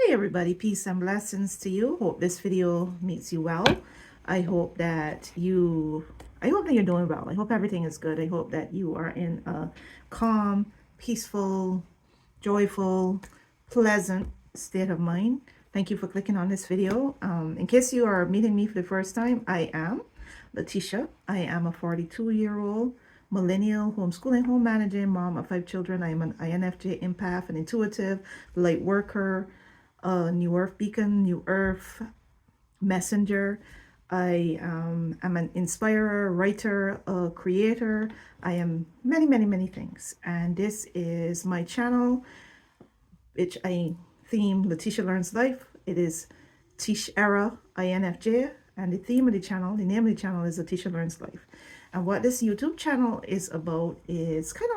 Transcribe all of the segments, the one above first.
Hey everybody, peace and blessings to you. Hope this video meets you well. I hope that you're doing well. I hope everything is good. I hope that you are in a calm, peaceful, joyful, pleasant state of mind. Thank you for clicking on this video. In case you are meeting me for the first time, I am Letitia. I am a 42-year-old millennial homeschooling, home managing mom of 5 children. I am an INFJ empath, an intuitive, light worker, New Earth beacon, New Earth messenger. I am an inspirer, writer, a creator. I am many things. And this is my channel, which I theme Letitia Learns Life. It is Tish Era INFJ. And the theme of the channel, the name of the channel is Letitia Learns Life. And what this YouTube channel is about is kind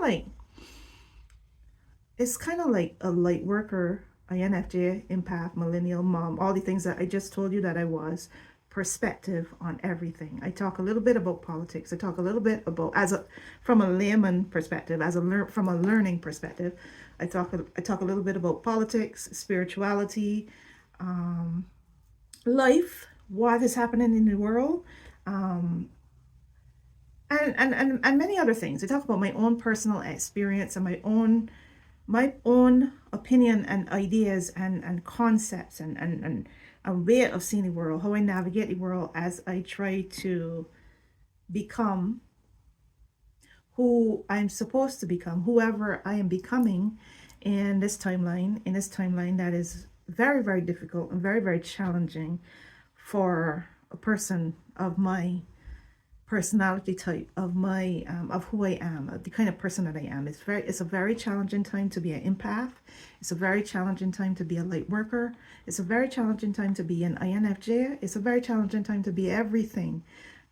of like a light worker, INFJ, empath, millennial, mom, all the things that I just told you that I was, perspective on everything. I talk a little bit about politics. I talk a little bit about, from a layman perspective, from a learning perspective. I talk a little bit about politics, spirituality, life, what is happening in the world, and many other things. I talk about my own personal experience and my own opinion and ideas and concepts and a way of seeing the world, how I navigate the world as I try to become who I'm supposed to become, whoever I am becoming in this timeline that is very difficult and very challenging for a person of my personality type, of my of who I am, the kind of person that I am. It's a very challenging time to be an empath. It's a very challenging time to be a light worker. It's a very challenging time to be an INFJ. It's a very challenging time to be everything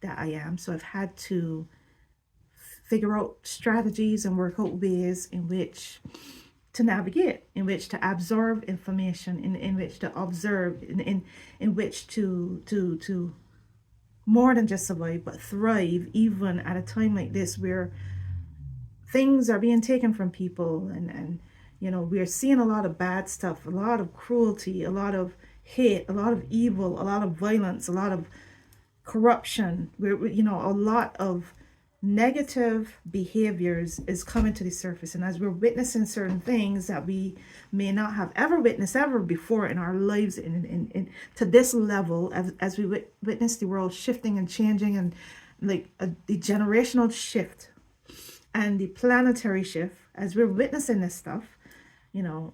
that I am. So I've had to figure out strategies and work out ways in which to navigate, in which to absorb information, in which to observe, in which to more than just survive, but thrive, even at a time like this where things are being taken from people, and you know, we're seeing a lot of bad stuff, a lot of cruelty, a lot of hate, a lot of evil, a lot of violence, a lot of corruption, you know, a lot of negative behaviors is coming to the surface. And as we're witnessing certain things that we may not have ever witnessed ever before in our lives, in to this level, as we witness the world shifting and changing, and like the generational shift and the planetary shift, as we're witnessing this stuff, you know,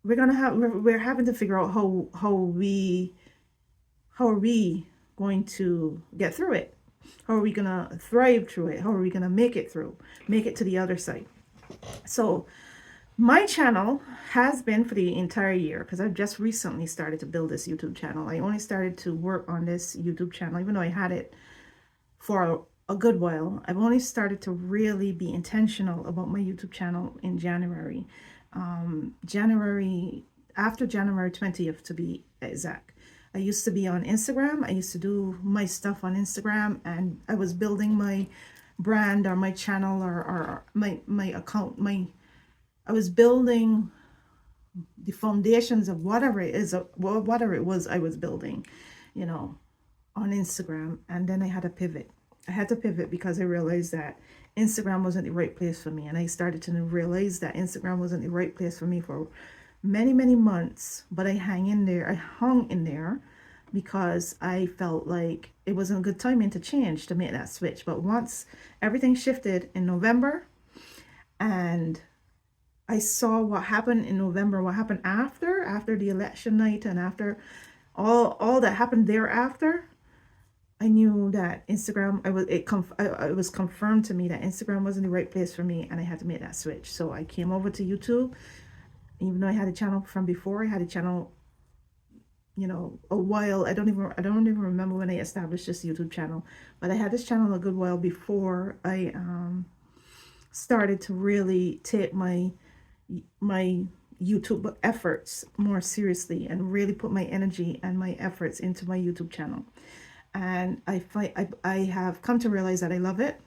we're having to figure out how are we going to get through it. How are we going to thrive through it? How are we going to make it to the other side? So my channel has been for the entire year, because I've just recently started to build this YouTube channel. I only started to work on this YouTube channel, even though I had it for a good while. I've only started to really be intentional about my YouTube channel in January. After January 20th, to be exact. I used to be on Instagram. I used to do my stuff on Instagram, and I was building my brand or my channel or my account. I was building the foundations of whatever it was I was building, you know, on Instagram. And then I had to pivot. I had to pivot because I realized that Instagram wasn't the right place for me. And I started to realize that Instagram wasn't the right place for me for many months, but I hung in there because I felt like it wasn't a good timing to change, to make that switch. But once everything shifted in November, and I saw what happened in November, what happened after the election night, and after all that happened thereafter, I knew that Instagram, it was confirmed to me that Instagram wasn't the right place for me, and I had to make that switch. So I came over to YouTube. Even though I had a channel from before, I had a channel, you know, a while. I don't even remember when I established this YouTube channel, but I had this channel a good while before I started to really take my YouTube efforts more seriously and really put my energy and my efforts into my YouTube channel. And I have come to realize that I love it,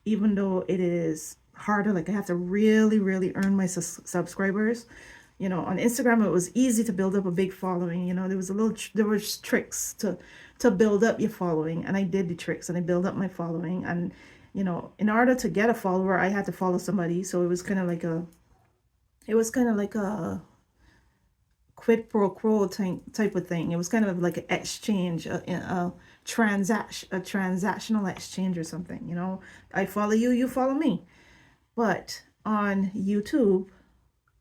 even though it is harder. Like, I have to really earn my subscribers. You know, on Instagram, it was easy to build up a big following. You know, there was tricks to build up your following, and I did the tricks and I built up my following. And, you know, in order to get a follower, I had to follow somebody. So it was kind of like a quid pro quo type of thing. It was kind of like an exchange, a transactional exchange or something. You know, I follow you, you follow me. But on YouTube,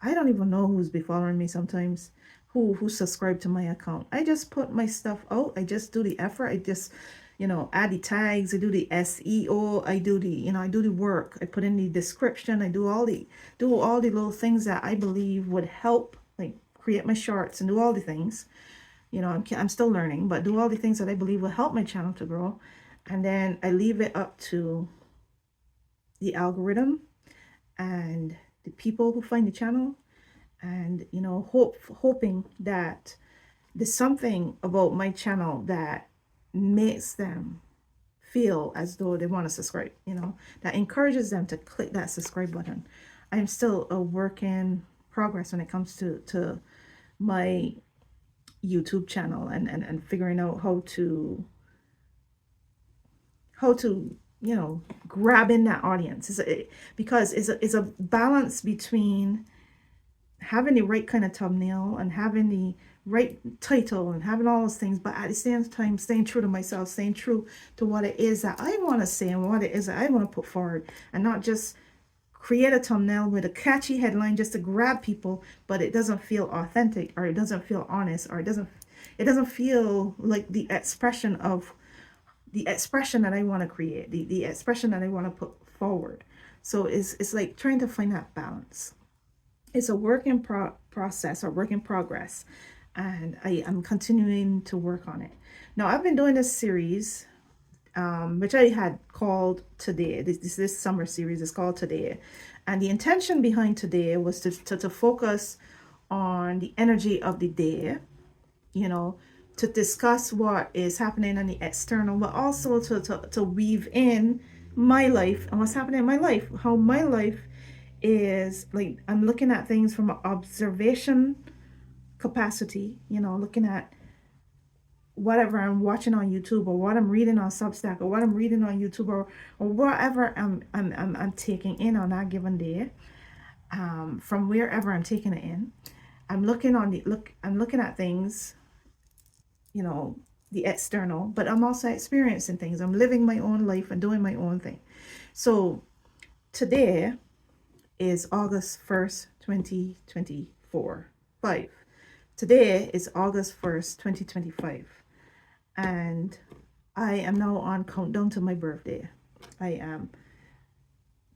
I don't even know who's be following me sometimes, who subscribed to my account. I just put my stuff out. I just do the effort. I just, you know, add the tags. I do the SEO. I do the work. I put in the description. I do all the little things that I believe would help, like create my shorts and do all the things. You know, I'm still learning, but do all the things that I believe will help my channel to grow. And then I leave it up to the algorithm and the people who find the channel, and, you know, hoping that there's something about my channel that makes them feel as though they want to subscribe, you know, that encourages them to click that subscribe button. I'm still a work in progress when it comes to my YouTube channel and figuring out how to you know, grabbing that audience. Because it's a balance between having the right kind of thumbnail and having the right title and having all those things, but at the same time staying true to myself, staying true to what it is that I want to say and what it is that I want to put forward, and not just create a thumbnail with a catchy headline just to grab people, but it doesn't feel authentic, or it doesn't feel honest, or it doesn't feel like the expression that I want to create, the expression that I want to put forward. So it's like trying to find that balance. It's a work in process, or work in progress, and I am continuing to work on it. Now, I've been doing this series, which I had called Today. This summer series is called Today, and the intention behind Today was to focus on the energy of the day, you know, to discuss what is happening in the external, but also to weave in my life and what's happening in my life, how my life is like, I'm looking at things from an observation capacity, you know, looking at whatever I'm watching on YouTube, or what I'm reading on Substack, or what I'm reading on YouTube, or whatever I'm taking in on that given day, from wherever I'm taking it in. I'm looking at things, you know, the external, but I'm also experiencing things. I'm living my own life and doing my own thing. So today is August 1st, 2024. Today is August 1st, 2025. And I am now on countdown to my birthday. I am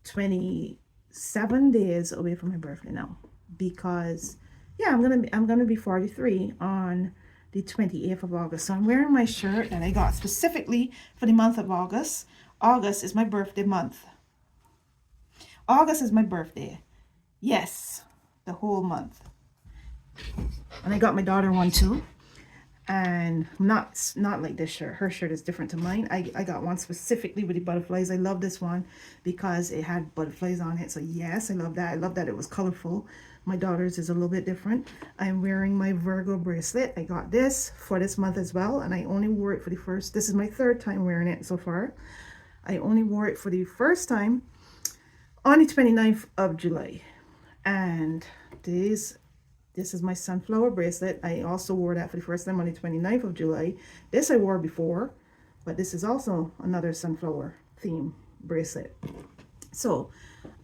27 days away from my birthday now, because yeah, I'm gonna be 43 on the 28th of August. So I'm wearing my shirt that I got specifically for the month of August. August is my birthday month. August is my birthday. Yes, the whole month. And I got my daughter one too. And not like this shirt. Her shirt is different to mine. I got one specifically with the butterflies. I love this one because it had butterflies on it. So yes, I love that. I love that it was colorful. My daughter's is a little bit different. I'm wearing my Virgo bracelet. I got this for this month as well, and I only wore it for this is my third time wearing it so far. I only wore it for the first time on the 29th of July. And this is my sunflower bracelet. I also wore that for the first time on the 29th of July. This I wore before, but this is also another sunflower theme bracelet. So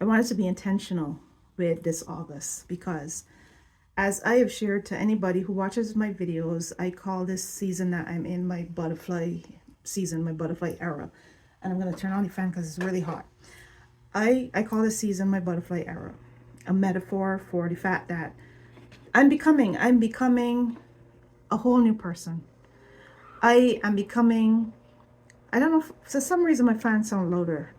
I wanted to be intentional with this August, because as I have shared to anybody who watches my videos, I call this season that I'm in my butterfly season, my butterfly era. And I'm going to turn on the fan because it's really hot. I call this season my butterfly era, a metaphor for the fact that I'm becoming a whole new person. I am becoming, I don't know, for some reason my fan sounds louder.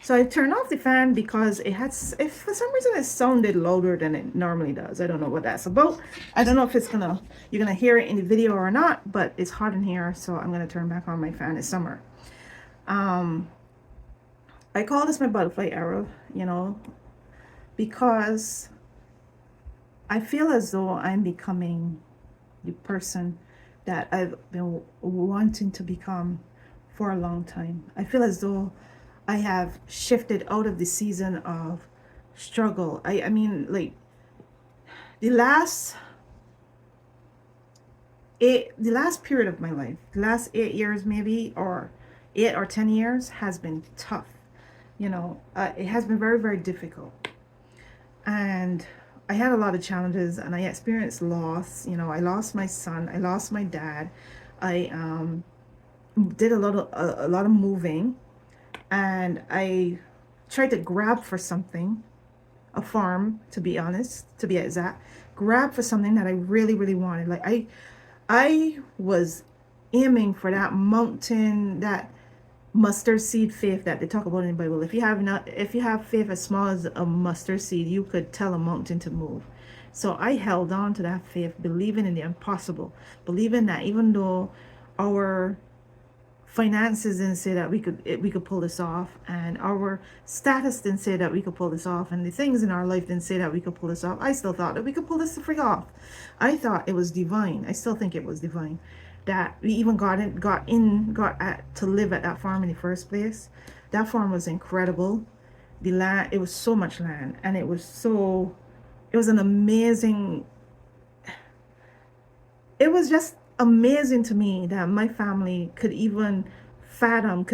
So I turned off the fan because if for some reason it sounded louder than it normally does. I don't know what that's about. I don't know if you're gonna hear it in the video or not, but it's hot in here, so I'm gonna turn back on my fan. It's summer. I call this my butterfly era, you know, because I feel as though I'm becoming the person that I've been wanting to become for a long time. I feel as though I have shifted out of the season of struggle. I mean, like the last the last period of my life, the last 8 years maybe, or 8 or 10 years, has been tough. It has been very, very difficult. And I had a lot of challenges, and I experienced loss. I lost my son, I lost my dad. I did a lot of moving, and I tried to grab for something, a farm, to be honest, to be exact, grab for something that I really, really wanted. Like I was aiming for that mountain, that mustard seed faith that they talk about in the Bible. If you have faith as small as a mustard seed, you could tell a mountain to move. So I held on to that faith, believing in the impossible, believing that even though our finances didn't say that we could pull this off, and our status didn't say that we could pull this off, and the things in our life didn't say that we could pull this off, I still thought that we could pull this freak off. I thought it was divine. I still think it was divine that we even got to live at that farm in the first place. That farm was incredible. The land, it was so much land, and it was an amazing, it was just amazing to me that my family could even fathom,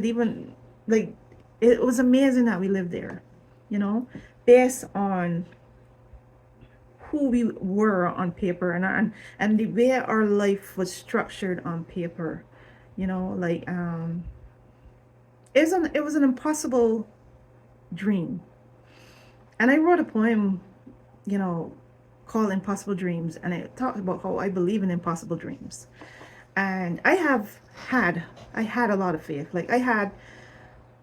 like, it was amazing that we lived there, based on who we were on paper, and the way our life was structured on paper. Like, it was an impossible dream. And I wrote a poem, called Impossible Dreams, and it talked about how I believe in impossible dreams. And I had a lot of faith. Like, I had,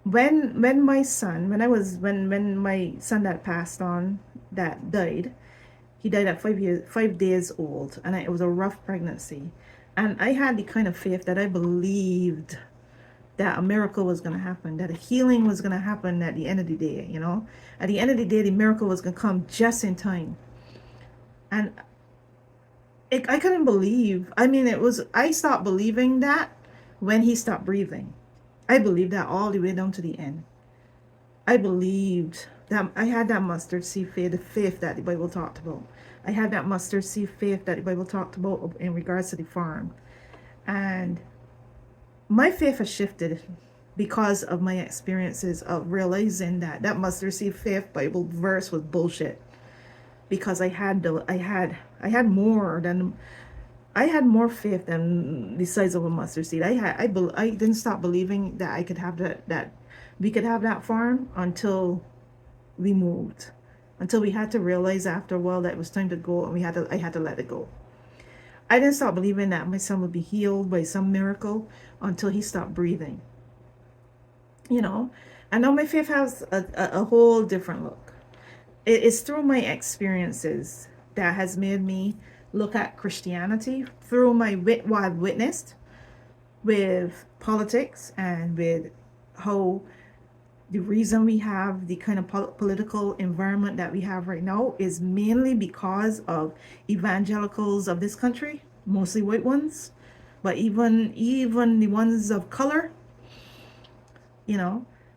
when my son that passed on, that died, he died at 5 days old, and it was a rough pregnancy. And I had the kind of faith that I believed that a miracle was going to happen, that a healing was going to happen at the end of the day, At the end of the day, the miracle was going to come just in time. And I couldn't believe. I stopped believing that when he stopped breathing. I believed that all the way down to the end. I believed that I had that mustard seed faith, the faith that the Bible talked about. I had that mustard seed faith that the Bible talked about in regards to the farm. And my faith has shifted because of my experiences of realizing that that mustard seed faith Bible verse was bullshit. Because I had more faith than the size of a mustard seed. I didn't stop believing that I could have that we could have that farm until we moved, until we had to realize after a while that it was time to go, and I had to let it go. I didn't stop believing that my son would be healed by some miracle until he stopped breathing. And now my faith has a whole different look. It's through my experiences that has made me look at Christianity, through what I've witnessed with politics, and with how the reason we have the kind of political environment that we have right now is mainly because of evangelicals of this country, mostly white ones, but even the ones of color,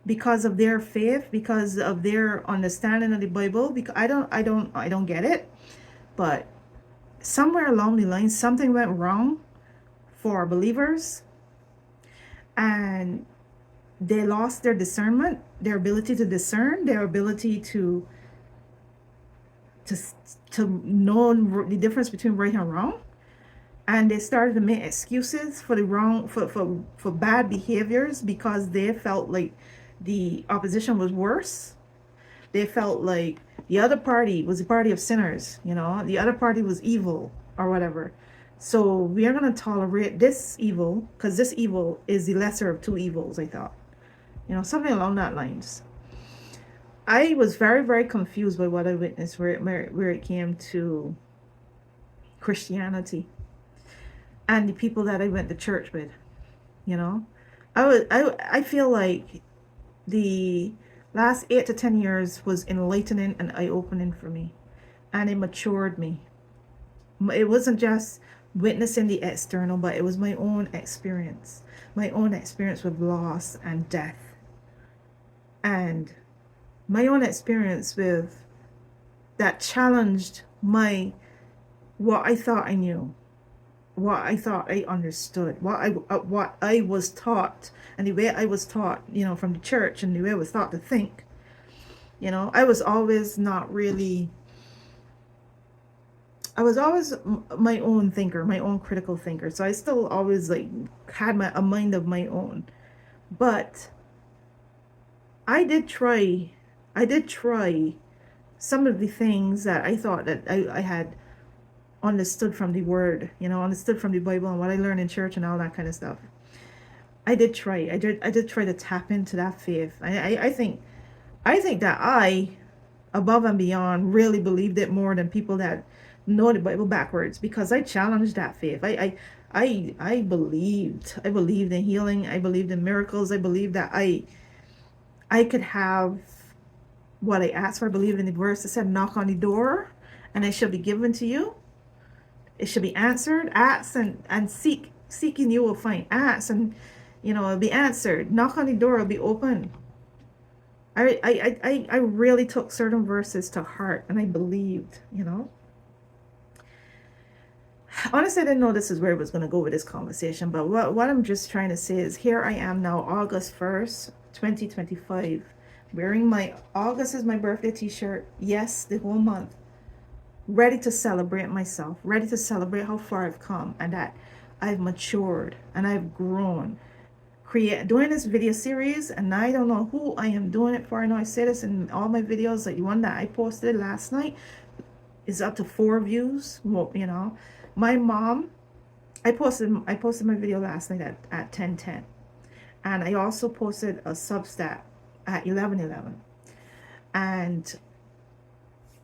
because of their faith, because of their understanding of the Bible. Because I don't get it, but somewhere along the line something went wrong for believers, and they lost their discernment, their ability to discern, their ability to know the difference between right and wrong. And they started to make excuses for the wrong, for bad behaviors, because they felt like the opposition was worse. They felt like the other party was the party of sinners, the other party was evil or whatever. So we are going to tolerate this evil because this evil is the lesser of two evils, I thought. Something along that lines. I was very, very confused by what I witnessed where it came to Christianity and the people that I went to church with. I feel like the last 8 to 10 years was enlightening and eye-opening for me, and it matured me. It wasn't just witnessing the external, but it was my own experience. My own experience with loss and death. And my own experience with that challenged what I thought I knew, what I thought I understood, what I was taught, and the way I was taught, from the church, and the way I was taught to think. I was always my own thinker, my own critical thinker. So I still always had a mind of my own. But I did try some of the things that I thought that I had understood from the word, understood from the Bible and what I learned in church and all that kind of stuff. I did try to tap into that faith. I think that I, above and beyond, really believed it more than people that know the Bible backwards, because I challenged that faith. I believed in healing. I believed in miracles. I believed that I could have what I asked for. I believe in the verse that said, knock on the door and it shall be given to you. It should be answered. Ask and seek. Seeking you will find. Ask and it'll be answered. Knock on the door, it'll be open. I really took certain verses to heart, and I believed, Honestly, I didn't know this is where it was going to go with this conversation, but what I'm just trying to say is, here I am now, August 1st, 2025, wearing my August is my birthday t-shirt. Yes, the whole month. Ready to celebrate myself, ready to celebrate how far I've come, and that I've matured and I've grown. Doing this video series, and I don't know who I am doing it for. I know I say this in all my videos, like the one that I posted last night is up to 4 views. Well, my mom, I posted my video last night at 10:10, and I also posted a Substack at 11:11, and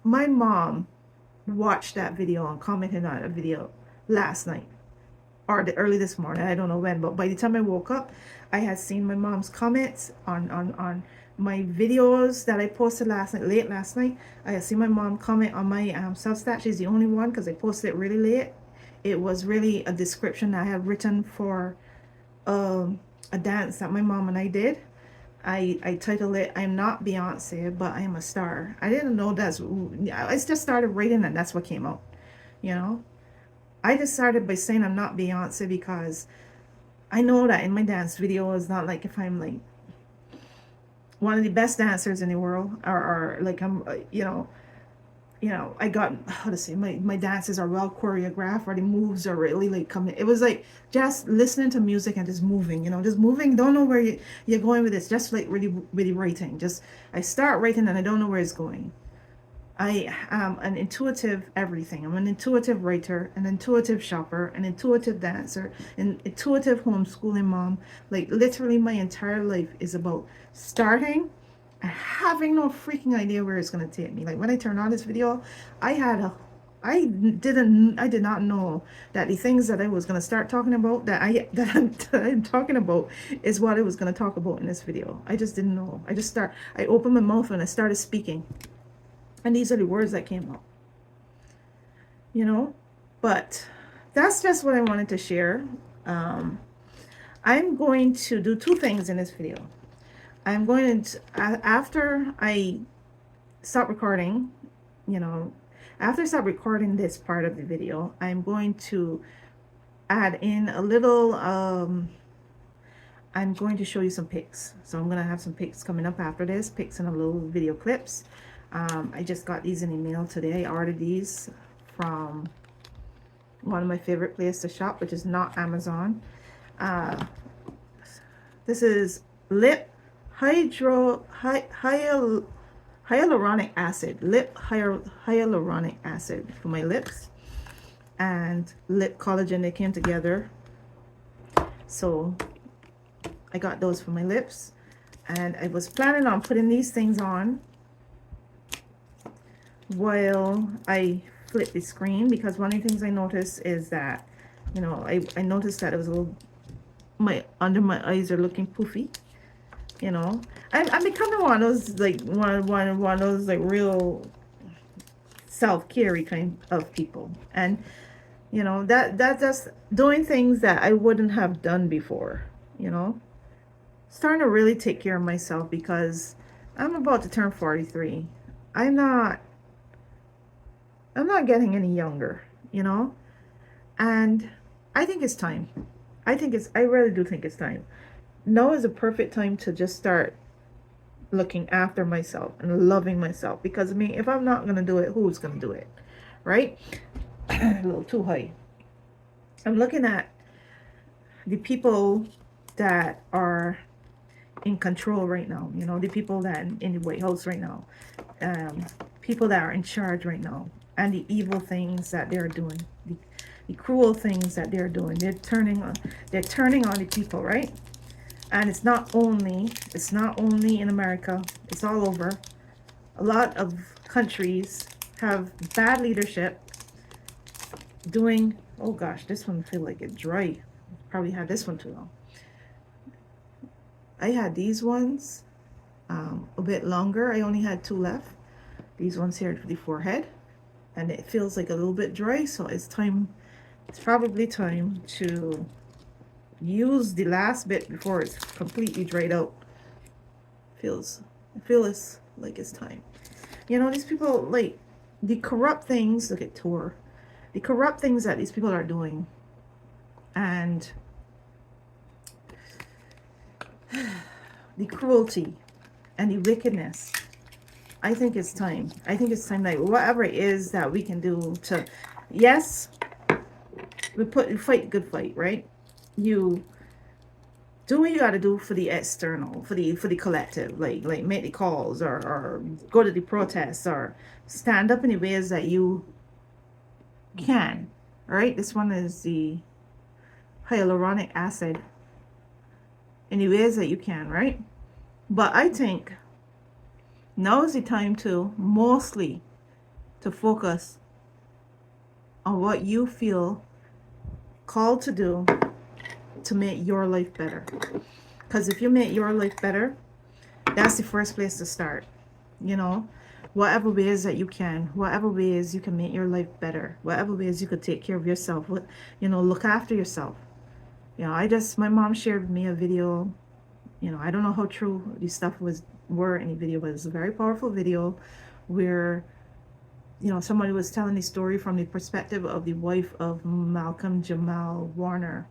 my mom watched that video and commented on a video last night or early this morning. I don't know when, but by the time I woke up, I had seen my mom's comments on my videos that I posted late last night. I had seen my mom comment on my Substack. She's the only one, because I posted it really late. It was really a description that I had written for a dance that my mom and I did. I titled it, I'm not Beyonce, but I am a star. I didn't know I just started writing and that's what came out, I just started by saying I'm not Beyonce, because I know that in my dance video, it's not like if I'm like one of the best dancers in the world, or like I'm, I got, how to say, my dances are well choreographed, or the moves are really like coming. It was like just listening to music and just moving, just moving. Don't know where you're going with this. Just like really writing. I start writing and I don't know where it's going. I am an intuitive everything. I'm an intuitive writer, an intuitive shopper, an intuitive dancer, an intuitive homeschooling mom. Like literally my entire life is about starting and having no freaking idea where it's going to take me. Like when I turned on this video, I did not know that the things that I was going to start talking about, that I'm talking about, is what I was going to talk about in this video. I just didn't know. I opened my mouth and I started speaking. And these are the words that came out, but that's just what I wanted to share. I'm going to do 2 things in this video. I'm going to, after I stop recording, after I stop recording this part of the video, I'm going to add in a little, I'm going to show you some pics. So I'm going to have some pics coming up after this, pics and a little video clips. I just got these in the mail today. I ordered these from one of my favorite places to shop, which is not Amazon. This is lip hyaluronic acid. Lip hyaluronic acid for my lips, and lip collagen. They came together. So I got those for my lips, and I was planning on putting these things on while I flip the screen, because one of the things I noticed is that, I noticed that it was a little, under my eyes are looking poofy. I'm becoming one of those one of those real self-care kind of people, and You know, that's doing things that I wouldn't have done before, you know. Starting to really take care of myself because I'm about to turn 43. I'm not I'm not getting any younger, you know? And I think it's time. I really do think it's time. Now is a perfect time to just start looking after myself and loving myself. Because I mean, if I'm not gonna do it, who's gonna do it? Right? A little too high. I'm looking at the people that are in control right now, you know, the people that in the White House right now, people that are in charge right now, and the evil things that they're doing, the cruel things that they're doing. They're turning on the people, right? And it's not only in America, it's all over. A lot of countries have bad leadership doing, oh gosh, this one feel like it's dry. Probably had this one too long. I had these ones a bit longer. I only had 2 left. These ones here for the forehead, and it feels like a little bit dry, so it's probably time to use the last bit before it's completely dried out. It feels like it's time. You know, these people, like, the corrupt things, look at Tor, the corrupt things that these people are doing, and the cruelty and the wickedness. I think it's time. I think it's time, like, whatever it is that we can do to, yes, we fight the good fight, right? You do what you got to do for the external, for the collective, like make the calls, or go to the protests, or stand up in the ways that you can. All right, this one is the hyaluronic acid. In the ways that you can, right? But I think now is the time to mostly to focus on what you feel called to do to make your life better. Because if you make your life better, that's the first place to start. You know, whatever ways that you can, whatever ways you can make your life better, whatever ways you could take care of yourself, you know, look after yourself. You know, my mom shared with me a video. You know, I don't know how true these stuff were in the video, but it's a very powerful video where, you know, somebody was telling the story from the perspective of the wife of Malcolm Jamal Warner,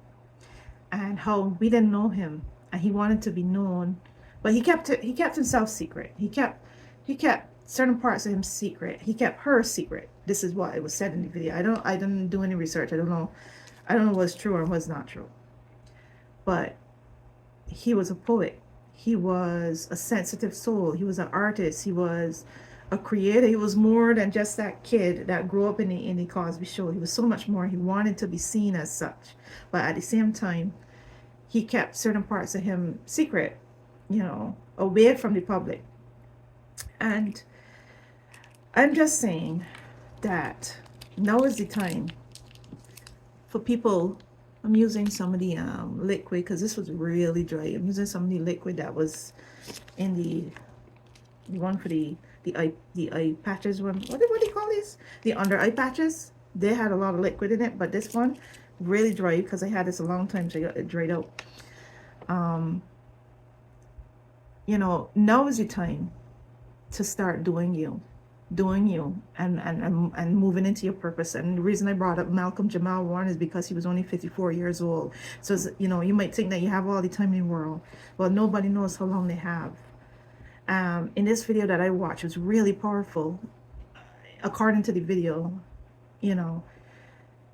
and how we didn't know him, and he wanted to be known, but he kept himself secret. He kept certain parts of him secret. He kept her secret. This is what it was said in the video. I didn't do any research. I don't know what's true or what's not true. But he was a poet. He was a sensitive soul. He was an artist. He was a creator. He was more than just that kid that grew up in the Cosby Show. He was so much more. He wanted to be seen as such. But at the same time, he kept certain parts of him secret, you know, away from the public. And I'm just saying that now is the time for people. I'm using some of the liquid because this was really dry. I'm using some of the liquid that was in the one for the eye patches one. What do you call these? The under eye patches. They had a lot of liquid in it, but this one really dry because I had this a long time, so I got it dried out. You know, now is the time to start doing you and moving into your purpose. And the reason I brought up Malcolm Jamal Warner is because he was only 54 years old. So, you know, you might think that you have all the time in the world. Well, nobody knows how long they have. In this video that I watched, it was really powerful. According to the video, you know,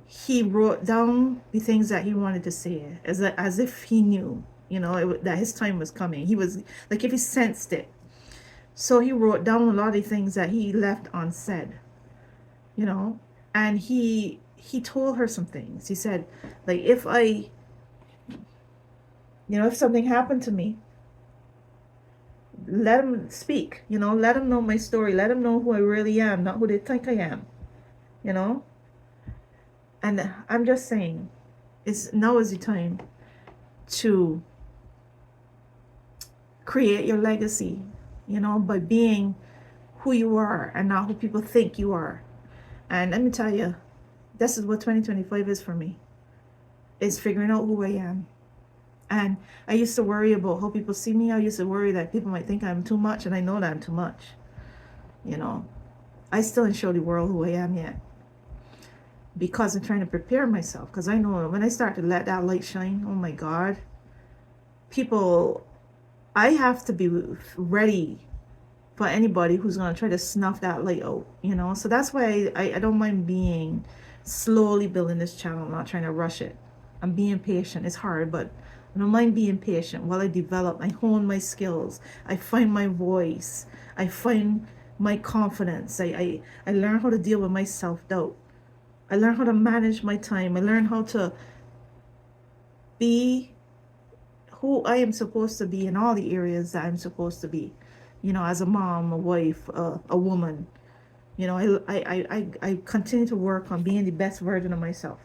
he wrote down the things that he wanted to say as if he knew, you know, that his time was coming. He was like, if he sensed it. So he wrote down a lot of things that he left unsaid, you know, and he told her some things. He said, like, if something happened to me, let him speak, you know, let him know my story, let him know who I really am, not who they think I am, you know. And I'm just saying, now is the time to create your legacy, you know, by being who you are and not who people think you are. And let me tell you, This is what 2025 is for me. It's figuring out who I am. And I used to worry about how people see me. I used to worry that people might think I'm too much, and I know that I'm too much. You know, I still didn't show the world who I am yet, because I'm trying to prepare myself. Because I know when I start to let that light shine, oh my God, people, I have to be ready for anybody who's going to try to snuff that light out, you know. So that's why I don't mind being slowly building this channel, not trying to rush it. I'm being patient. It's hard, but I don't mind being patient while I develop. I hone my skills. I find my voice. I find my confidence. I learn how to deal with my self-doubt. I learn how to manage my time. I learn how to be who I am supposed to be in all the areas that I'm supposed to be. You know, as a mom, a wife, a woman. You know, I continue to work on being the best version of myself.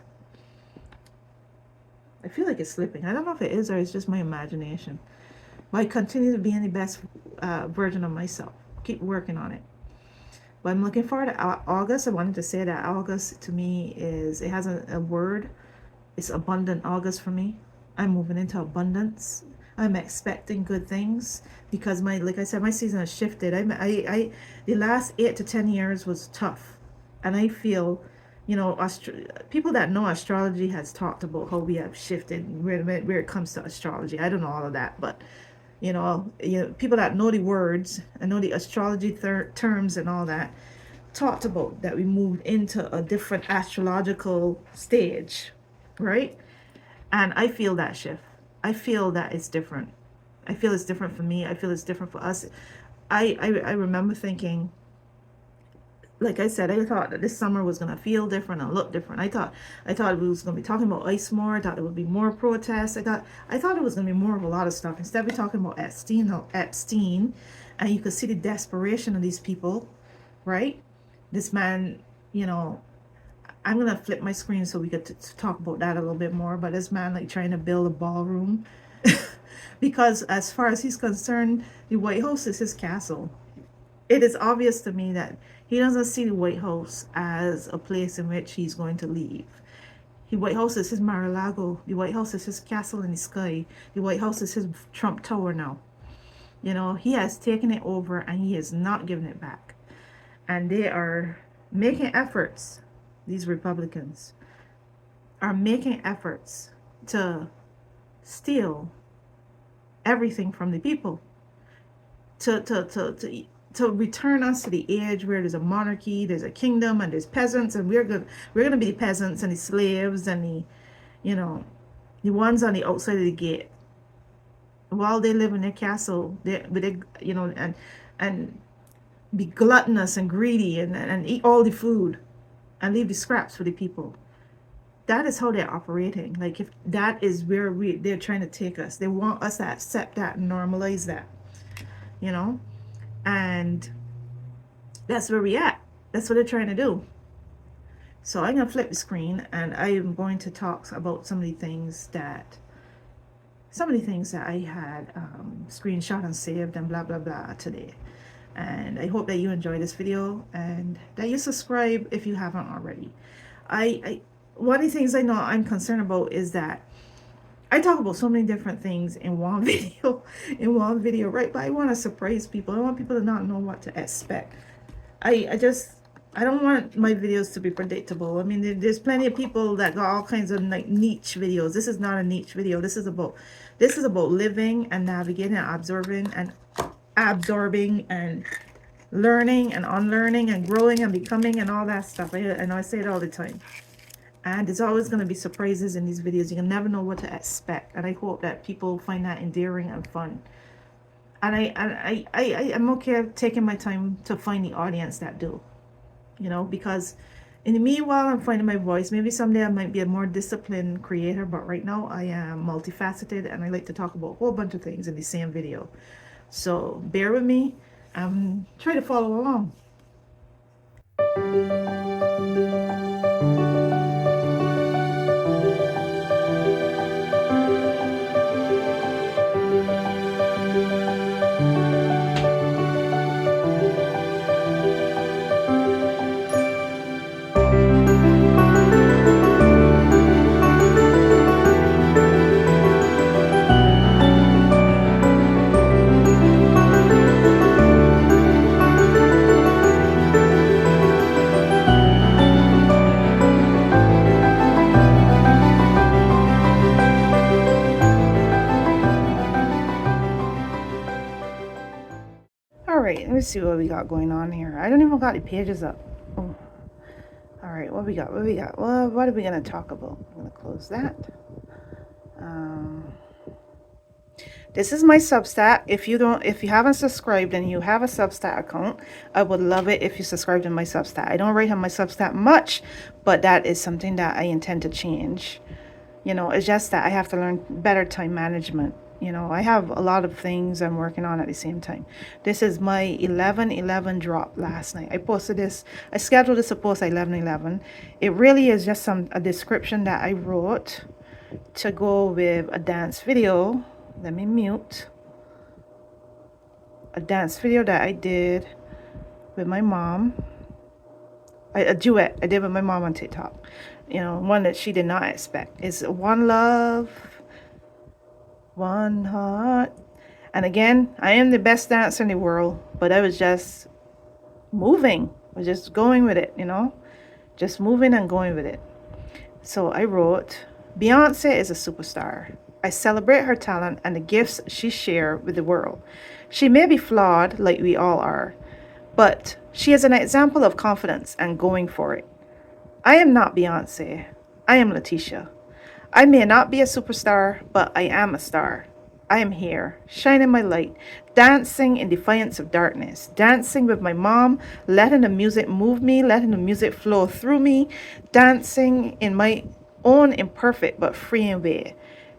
I feel like it's slipping. I don't know if it is or it's just my imagination. But I continue to be in the best version of myself. Keep working on it. But I'm looking forward to August. I wanted to say that August to me is, it has a word. It's abundant August for me. I'm moving into abundance. I'm expecting good things because like I said, my season has shifted. The last 8 to 10 years was tough. And I feel, you know, people that know astrology has talked about how we have shifted where it comes to astrology. I don't know all of that, but you know, people that know the words and know the astrology terms and all that talked about that we moved into a different astrological stage, right? And I feel that shift. I feel that it's different. I feel it's different for me. I feel it's different for us. I remember thinking, like I said, I thought that this summer was going to feel different and look different. I thought we was going to be talking about ice more. I thought there would be more protests. I thought it was going to be more of a lot of stuff. Instead, we're talking about Epstein, and you could see the desperation of these people, right? This man, you know, I'm going to flip my screen so we could talk about that a little bit more. But this man, like, trying to build a ballroom because as far as he's concerned, the White House is his castle. It is obvious to me that he doesn't see the White House as a place in which he's going to leave. The White House is his Mar-a-Lago. The White House is his castle in the sky. The White House is his Trump Tower now. You know, he has taken it over and he is not giving it back. And they are making efforts, these Republicans are making efforts to steal everything from the people, to return us to the age where there's a monarchy, there's a kingdom, and there's peasants, and we're gonna be the peasants and the slaves and the, you know, the ones on the outside of the gate while they live in their castle, they you know, and be gluttonous and greedy and eat all the food and leave the scraps for the people. That is how they're operating. Like, if that is where they're trying to take us, they want us to accept that and normalize that, you know. And that's where we at. That's what they're trying to do. So I'm going to flip the screen and I am going to talk about some of the things that I had screenshot and saved and blah blah blah today. And I hope that you enjoy this video and that you subscribe if you haven't already. One of the things I know I'm concerned about is that I talk about so many different things in one video, right? But I want to surprise people. I want people to not know what to expect. I don't want my videos to be predictable. I mean, there's plenty of people that got all kinds of like niche videos. This is not a niche video. This is about living and navigating and absorbing and learning and unlearning and growing and becoming and all that stuff. I know I say it all the time. And there's always going to be surprises in these videos. You can never know what to expect. And I hope that people find that endearing and fun. And I'm okay taking my time to find the audience that do. You know, because in the meanwhile, I'm finding my voice. Maybe someday I might be a more disciplined creator. But right now, I am multifaceted. And I like to talk about a whole bunch of things in the same video. So bear with me. Try to follow along. see what we got going on here. I don't even got the pages up. Oh. All right, what we got? Well, what are we going to talk about? I'm going to close that. This is my Substack. If you haven't subscribed and you have a Substack account, I would love it if you subscribe to my Substack. I don't write on my Substack much, but that is something that I intend to change. It's just that I have to learn better time management. I have a lot of things I'm working on at the same time. This is my 11/11 drop last night. I posted this. I scheduled this to post at 11/11. It really is just a description that I wrote to go with a dance video. Let me mute. A dance video that I did with my mom. A duet I did with my mom on TikTok. One that she did not expect. It's one love, one heart. And again, I am the best dancer in the world, but I was just moving. I was just going with it, just moving and going with it. So I wrote, Beyonce is a superstar. I celebrate her talent and the gifts she shares with the world. She may be flawed, like we all are, but she is an example of confidence and going for it. I am not Beyonce. I am Letitia. I may not be a superstar, but I am a star. I am here, shining my light, dancing in defiance of darkness, dancing with my mom, letting the music move me, letting the music flow through me, dancing in my own imperfect but freeing way.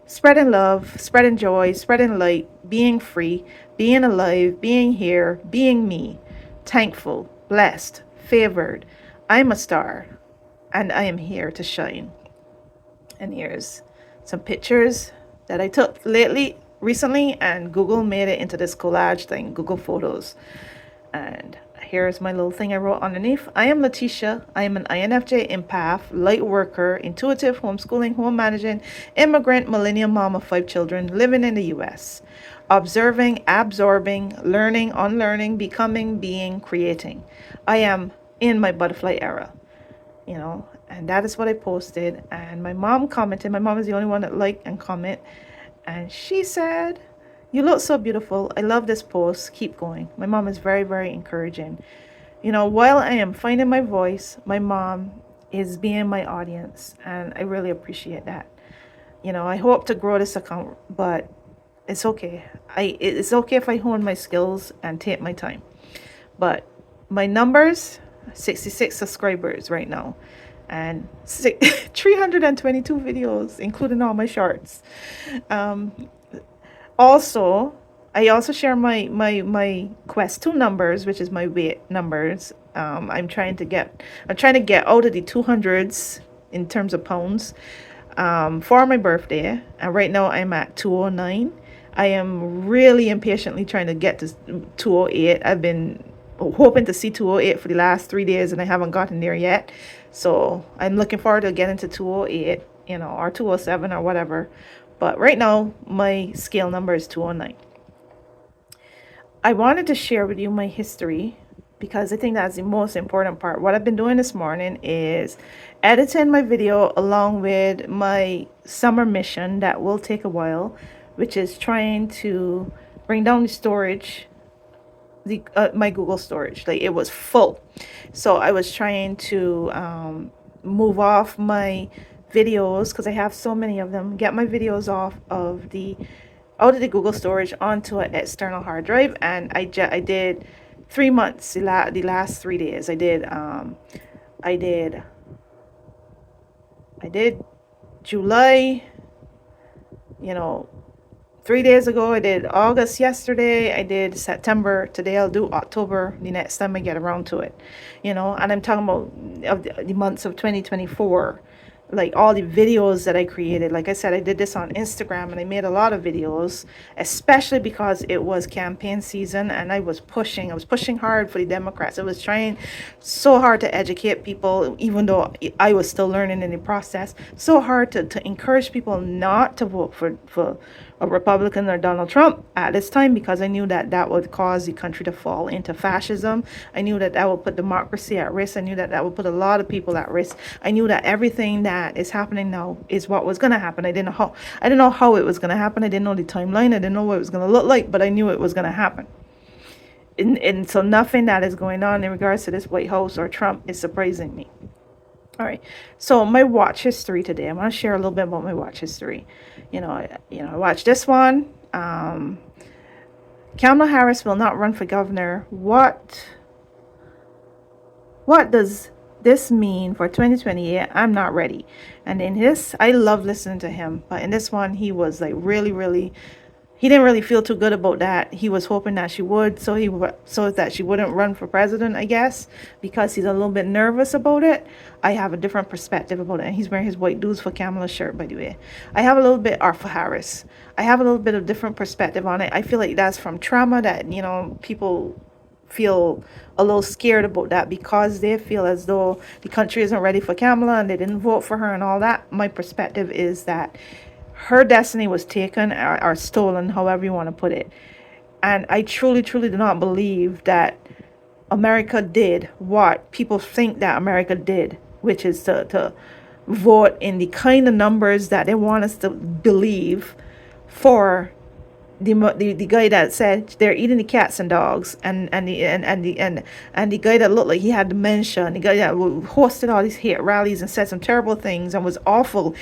Spreading love, spreading joy, spreading light, being free, being alive, being here, being me. Thankful, blessed, favored. I'm a star, and I am here to shine. And here's some pictures that I took recently, and Google made it into this collage thing, Google Photos. And here's my little thing I wrote underneath. I am Letitia. I am an INFJ empath, light worker, intuitive, homeschooling, home managing, immigrant, millennial mom of 5 children, living in the US. Observing, absorbing, learning, unlearning, becoming, being, creating. I am in my butterfly era, and that is what I posted. And my mom commented. My mom is the only one that liked and comment. And she said, you look so beautiful. I love this post. Keep going. My mom is very, very encouraging. While I am finding my voice, my mom is being my audience. And I really appreciate that. I hope to grow this account, but it's okay. It's okay if I hone my skills and take my time. But my numbers, 66 subscribers right now. And 322 videos, including all my shorts. Also, I also share my Quest 2 numbers, which is my weight numbers. I'm trying to get out of the 200s in terms of pounds for my birthday. And right now I'm at 209. I am really impatiently trying to get to 208. I've been hoping to see 208 for the last 3 days, and I haven't gotten there yet. So I'm looking forward to getting to 208, or 207 or whatever. But right now, my scale number is 209. I wanted to share with you my history because I think that's the most important part. What I've been doing this morning is editing my video along with my summer mission that will take a while, which is trying to bring down the storage, my Google storage. Like, it was full. So I was trying to move off my videos, because I have so many of them, get my videos out of the Google storage onto an external hard drive. And I did 3 months, the last 3 days. I did July, 3 days ago. I did August yesterday. I did September. Today I'll do October the next time I get around to it. And I'm talking about of the months of 2024. Like, all the videos that I created. Like I said, I did this on Instagram, and I made a lot of videos, especially because it was campaign season, and I was pushing hard for the Democrats. I was trying so hard to educate people, even though I was still learning in the process, so hard to encourage people not to vote for a Republican or Donald Trump at this time, because I knew that would cause the country to fall into fascism. I knew that would put democracy at risk. I knew that would put a lot of people at risk. I knew that everything that is happening now is what was going to happen. I didn't know how it was going to happen. I didn't know the timeline. I didn't know what it was going to look like, but I knew it was going to happen. And so nothing that is going on in regards to this White House or Trump is surprising me. All right. So my watch history today. I want to share a little bit about my watch history. I watched this one. Kamala Harris will not run for governor. What does this mean for 2028? I'm not ready. And in this, I love listening to him. But in this one, he was like really, really, he didn't really feel too good about that. He was hoping that she would, so that she wouldn't run for president, I guess, because he's a little bit nervous about it. I have a different perspective about it. And he's wearing his white dudes for Kamala shirt, by the way. I have a little bit, or for Harris. I have a little bit of different perspective on it. I feel like that's from trauma that, people feel a little scared about that because they feel as though the country isn't ready for Kamala and they didn't vote for her and all that. My perspective is that her destiny was taken or stolen, however you want to put it. And I truly, truly do not believe that America did what people think that America did, which is to vote in the kind of numbers that they want us to believe for the guy that said they're eating the cats and dogs, and the guy that looked like he had dementia, and the guy that hosted all these hate rallies and said some terrible things and was awful,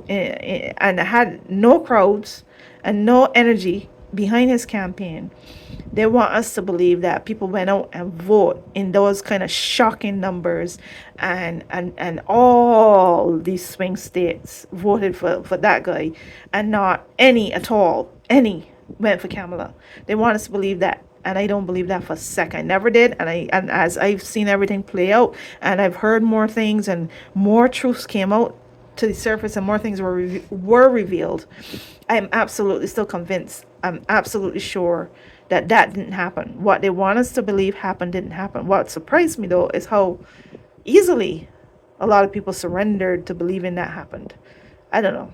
and had no crowds and no energy behind his campaign. They want us to believe that people went out and vote in those kind of shocking numbers, and all these swing states voted for that guy, and not any at all. Any went for Kamala. They want us to believe that. And I don't believe that for a second. I never did. And as I've seen everything play out, and I've heard more things, and more truths came out to the surface, and more things were revealed, I'm absolutely still convinced. I'm absolutely sure that didn't happen. What they want us to believe happened didn't happen. What surprised me, though, is how easily a lot of people surrendered to believing that happened. I don't know.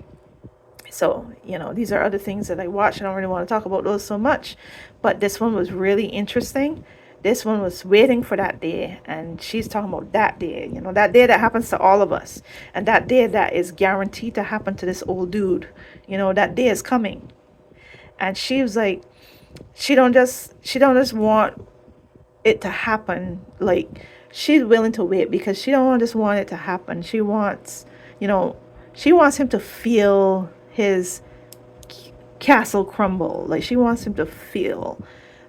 So, these are other things that I watch. I don't really want to talk about those so much. But this one was really interesting. This one was waiting for that day. And she's talking about that day, that day that happens to all of us. And that day that is guaranteed to happen to this old dude. That day is coming. And she was like, she don't just want it to happen. Like, she's willing to wait because she don't just want it to happen. She wants, she wants him to feel his castle crumble. Like, she wants him to feel.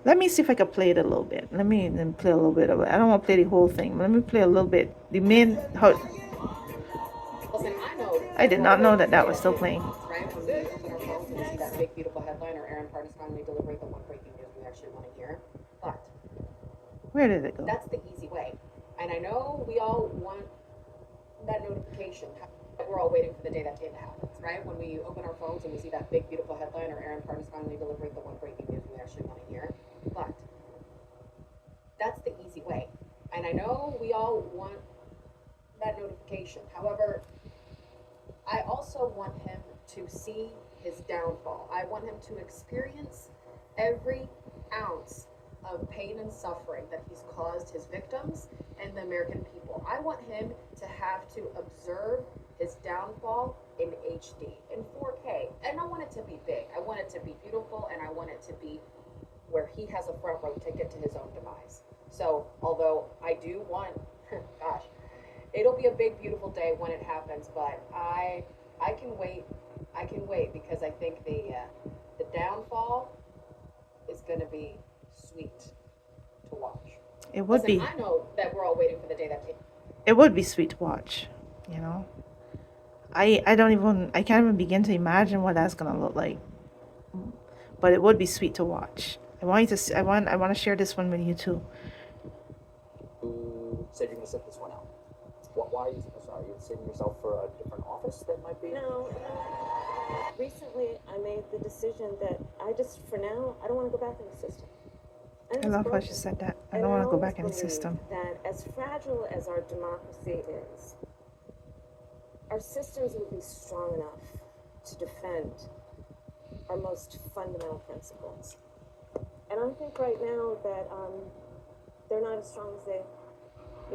Let me see if I can play it a little bit. Let me play a little bit of it. I don't want to play the whole thing, but let me play a little bit. The main. I did not know that was still playing. Right? When we open our phones and we see that big, beautiful headline, or Aaron Carter's finally delivering the one breaking news we actually want to hear. But where did it go? That's the easy way. And I know we all want that notification. We're all waiting for the day that happens, right? When we open our phones and we see that big, beautiful headline, or Aaron Carter's finally delivering the one breaking news we actually want to hear. But that's the easy way. And I know we all want that notification. However, I also want him to see his downfall. I want him to experience every ounce of pain and suffering that he's caused his victims and the American people. I want him to have to observe his downfall in HD, in 4K. And I want it to be big. I want it to be beautiful, and I want it to be where he has a front row ticket to his own demise. So, although I do want, gosh, it'll be a big, beautiful day when it happens, but I can wait. I can wait because I think the downfall is going to be sweet to watch. It would be. I know that we're all waiting for the day that came. It would be sweet to watch, I can't even begin to imagine what that's going to look like. But it would be sweet to watch. I want to share this one with you too. Who said you're going to sit this one out? Why are you setting yourself for a different office that might be? No. Recently, I made the decision that for now, I don't want to go back in the system. I love how she said that. I don't want to go back in the system. That as fragile as our democracy is, our systems would be strong enough to defend our most fundamental principles. And I think right now that they're not as strong as they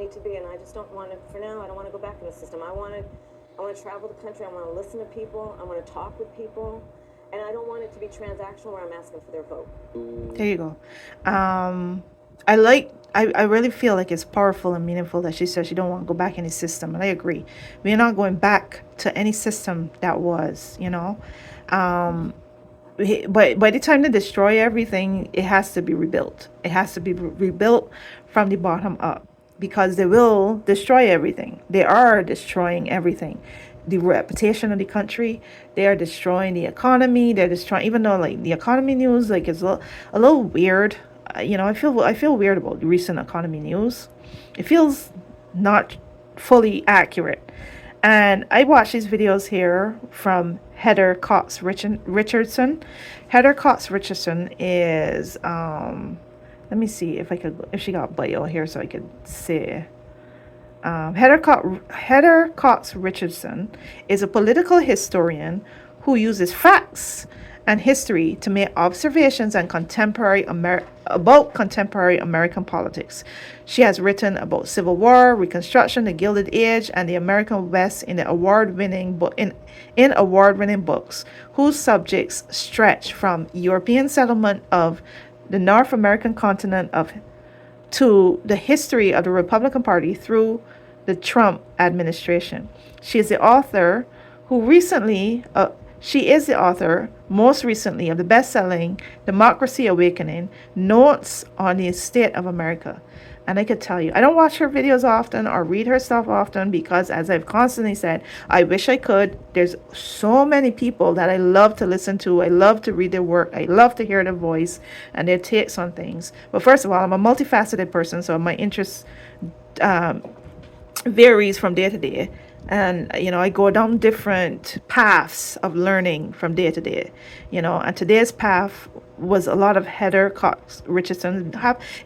need to be, and I just don't want to, for now, I don't want to go back in the system. I want to travel the country, I want to listen to people, I want to talk with people, And I don't want it to be transactional where I'm asking for their vote. There you go. I really feel like it's powerful and meaningful that she says she don't want to go back in the system. And I agree. We're not going back to any system that was, but by the time they destroy everything, it has to be rebuilt. It has to be rebuilt from the bottom up, because they will destroy everything. They are destroying everything. The reputation of the country, they are destroying the economy. They're destroying, even though like the economy news like is a little weird. I feel weird about the recent economy news. It feels not fully accurate. And I watch these videos here from Heather Cox Richardson. Heather Cox Richardson is let me see if she got bio here so I could see. Heather Cox Richardson is a political historian who uses facts and history to make observations and about contemporary American politics. She has written about Civil War, Reconstruction, the Gilded Age, and the American West in award-winning books, whose subjects stretch from European settlement of the North American continent to the history of the Republican Party through the Trump administration. She is the author most recently of the best-selling Democracy Awakening, Notes on the State of America. And I could tell you, I don't watch her videos often or read her stuff often because, as I've constantly said, I wish I could. There's so many people that I love to listen to. I love to read their work. I love to hear their voice and their takes on things. But first of all, I'm a multifaceted person, so my interests varies from day to day. And, I go down different paths of learning from day to day, and today's path was a lot of Heather Cox Richardson.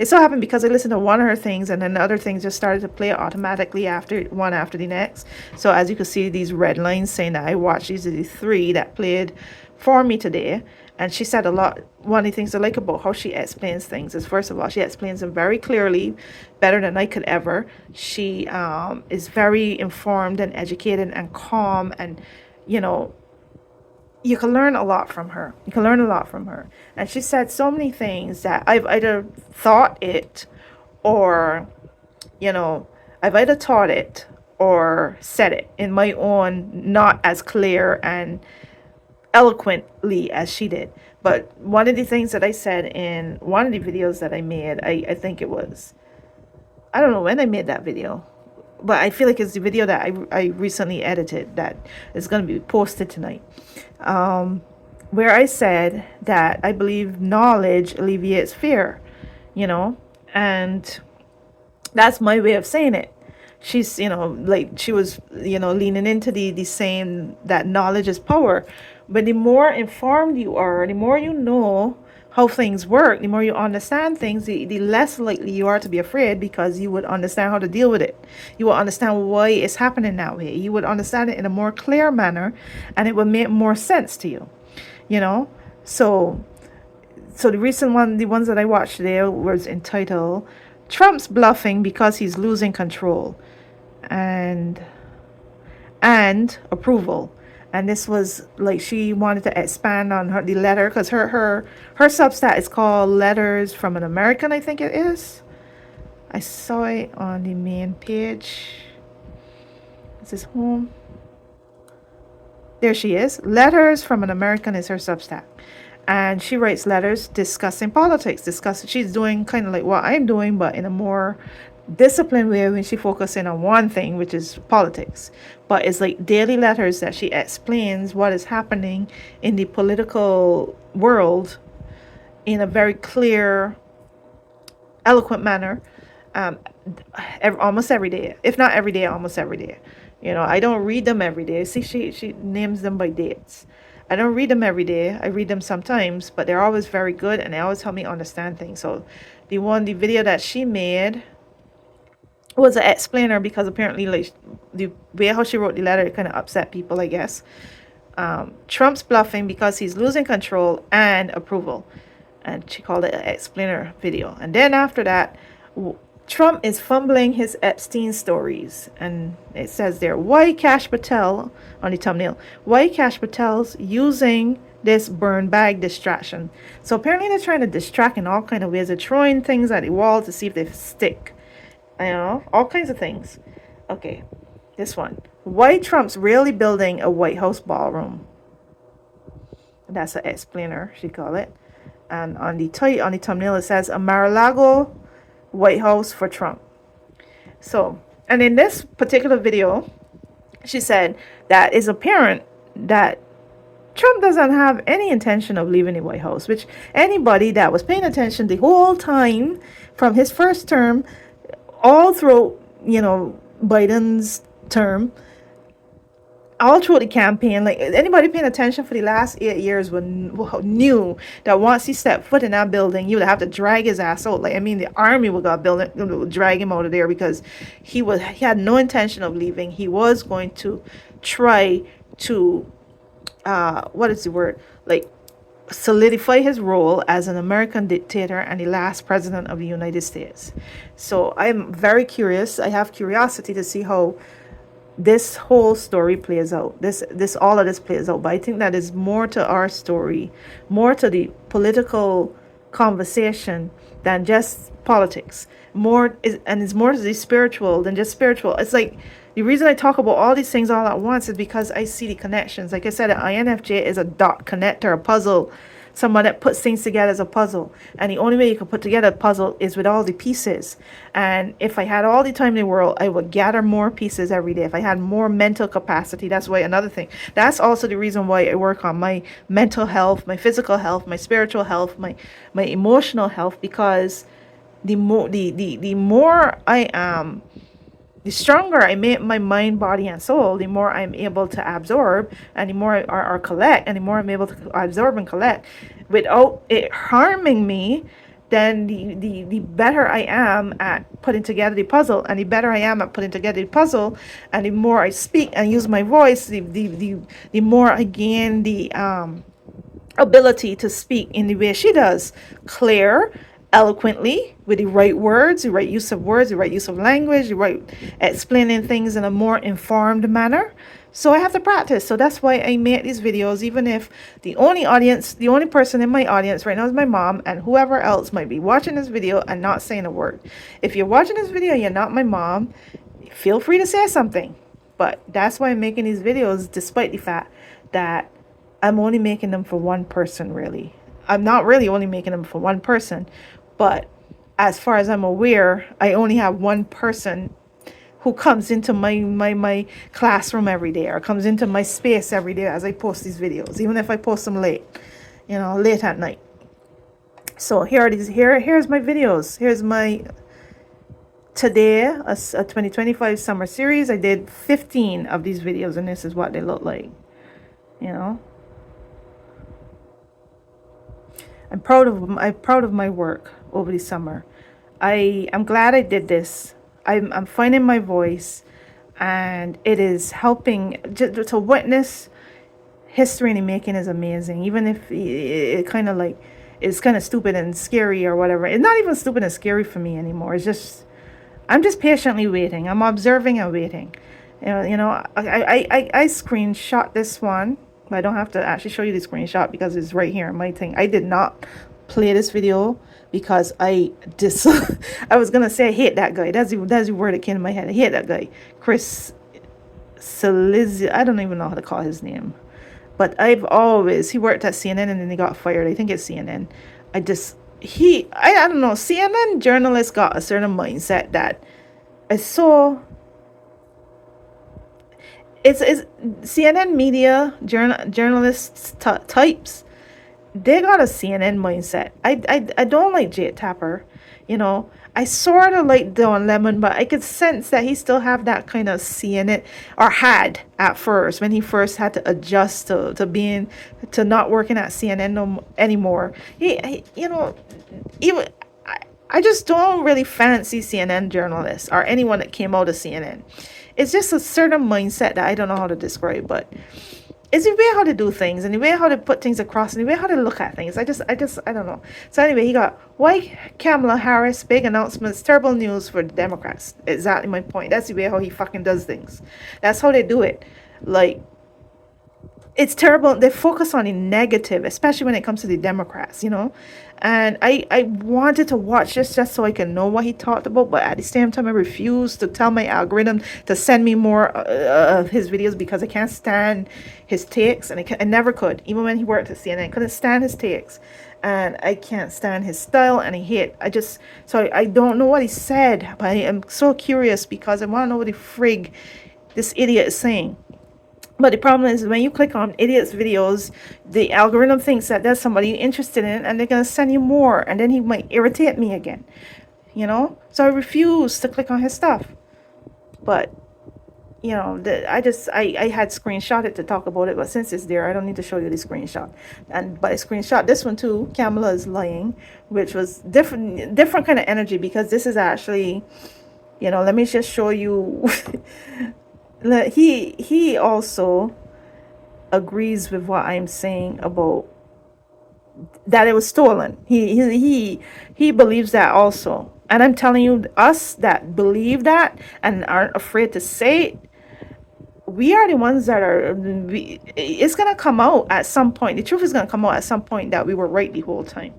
It so happened because I listened to one of her things and then the other things just started to play automatically after the next. So as you can see, these red lines saying that I watched, these are the three that played for me today. And she said a lot. One of the things I like about how she explains things is, first of all, she explains them very clearly, better than I could ever. She is very informed and educated and calm, and you can learn a lot from her. And she said so many things that I've either thought it, or I've either taught it or said it in my own, not as clear and eloquently as she did. But one of the things that I said in one of the videos that I made, I think it was, I don't know when I made that video, but I feel like it's the video that I recently edited that is going to be posted tonight, where I said that I believe knowledge alleviates fear, and that's my way of saying it. She's, she was, leaning into the saying that knowledge is power. But the more informed you are, the more you know how things work, the more you understand things, the less likely you are to be afraid, because you would understand how to deal with it. You will understand why it's happening that way. You would understand it in a more clear manner, and it would make more sense to you, So the recent the ones that I watched today was entitled Trump's Bluffing Because He's Losing Control and Approval. And this was like, she wanted to expand on the letter, because her Substack is called Letters from an American, I think it is. I saw it on the main page. Is this home? There she is. Letters from an American is her Substack. And she writes letters discussing politics. She's doing kind of like what I'm doing, but in a more disciplined way, when she focuses on one thing, which is politics. But it's like daily letters that she explains what is happening in the political world in a very clear, eloquent manner, almost every day. If not every day, almost every day. I don't read them every day. See, she names them by dates. I don't read them every day. I read them sometimes, but they're always very good, and they always help me understand things. So the video that she made was an explainer, because apparently, like, the way how she wrote the letter, it kind of upset people, I guess. Trump's bluffing because he's losing control and approval. And she called it an explainer video. And then after that, Trump is fumbling his Epstein stories. And it says there, why Kash Patel, on the thumbnail, why Kash Patel's using this burn bag distraction. So apparently they're trying to distract in all kind of ways. They're throwing things at the wall to see if they stick. All kinds of things. Okay, this one. Why Trump's really building a White House ballroom. That's an explainer, she call it. And on the thumbnail it says a Mar-a-Lago White House for Trump. So, and in this particular video, she said that it's apparent that Trump doesn't have any intention of leaving the White House, which anybody that was paying attention the whole time from his first term all through, Biden's term, all through the campaign, like anybody paying attention for the last 8 years knew that once he stepped foot in that building, you would have to drag his ass out. The army would drag him out of there because he had no intention of leaving. He was going to try to, solidify his role as an American dictator and the last president of the United States. So I'm very curious. I have curiosity to see how this whole story plays out. All of this plays out. But I think that is more to our story, more to the political conversation than just politics. It's more to the spiritual than just spiritual. It's like the reason I talk about all these things all at once is because I see the connections. Like I said, an INFJ is a dot connector, a puzzle, someone that puts things together as a puzzle. And the only way you can put together a puzzle is with all the pieces. And if I had all the time in the world, I would gather more pieces every day. If I had more mental capacity, that's why another thing. That's also the reason why I work on my mental health, my physical health, my spiritual health, my emotional health, because the more I am, the stronger I make my mind, body, and soul, the more I'm able to absorb, and the more or collect, and the more I'm able to absorb and collect without it harming me, then the better I am at putting together the puzzle, and the better I am at putting together the puzzle, and the more I speak and use my voice, the more I gain the ability to speak in the way she does, clear, eloquently, with the right words, the right use of words, the right use of language, the right explaining things in a more informed manner. So I have to practice. So that's why I make these videos, even if the only person in my audience right now is my mom, and whoever else might be watching this video and not saying a word. If you're watching this video and you're not my mom, feel free to say something. But that's why I'm making these videos, despite the fact that I'm only making them for one person, really. I'm not really only making them for one person, but as far as I'm aware, I only have one person who comes into my classroom every day, or comes into my space every day as I post these videos, even if I post them late at night. So here's my videos. Here's my today, a 2025 summer series. I did 15 of these videos, and this is what they look like. I'm proud of my work over the summer. I'm glad I did this. I'm finding my voice, and it is helping to witness history in the making is amazing. Even if it kind of like it's kind of stupid and scary or whatever. It's not even stupid and scary for me anymore. It's just I'm just patiently waiting. I'm observing and waiting. I screenshot this one. I don't have to actually show you the screenshot because it's right here in my thing. I did not play this video because I was gonna say I hate that guy. That's the word that came to my head. I hate that guy, Chris Hayes. I don't even know how to call his name, but he worked at CNN and then he got fired. I think it's CNN. I don't know. CNN journalists got a certain mindset that is so. It's CNN media journalists types. They got a CNN mindset. I don't like Jake Tapper. I sort of like Don Lemon, but I could sense that he still have that kind of CNN, or had at first, when he first had to adjust to not working at CNN anymore. I just don't really fancy CNN journalists or anyone that came out of CNN. It's just a certain mindset that I don't know how to describe, but it's the way how to do things, and the way how to put things across, and the way how to look at things. I don't know. So anyway, he got, why Kamala Harris, big announcements, terrible news for the Democrats. Exactly my point. That's the way how he fucking does things. That's how they do it. Like, it's terrible. They focus on the negative, especially when it comes to the Democrats, you know. And I wanted to watch this just so I can know what he talked about, but at the same time, I refused to tell my algorithm to send me more of his videos because I can't stand his takes, and I never could. Even when he worked at CNN, I couldn't stand his takes, and I can't stand his style, and I don't know what he said, but I am so curious because I want to know what the frig this idiot is saying. But the problem is when you click on idiots' videos, the algorithm thinks that there's somebody interested in it, and they're going to send you more, and then he might irritate me again, you know? So I refuse to click on his stuff. But, you know, I had screenshotted to talk about it, but since it's there, I don't need to show you the screenshot. But I screenshot this one too, Kamala is lying, which was different kind of energy, because this is actually, you know, let me just show you. He also agrees with what I'm saying about that it was stolen. He believes that also, and I'm telling you, us that believe that and aren't afraid to say it, we are the ones that it's gonna come out at some point. The truth is gonna come out at some point that we were right the whole time.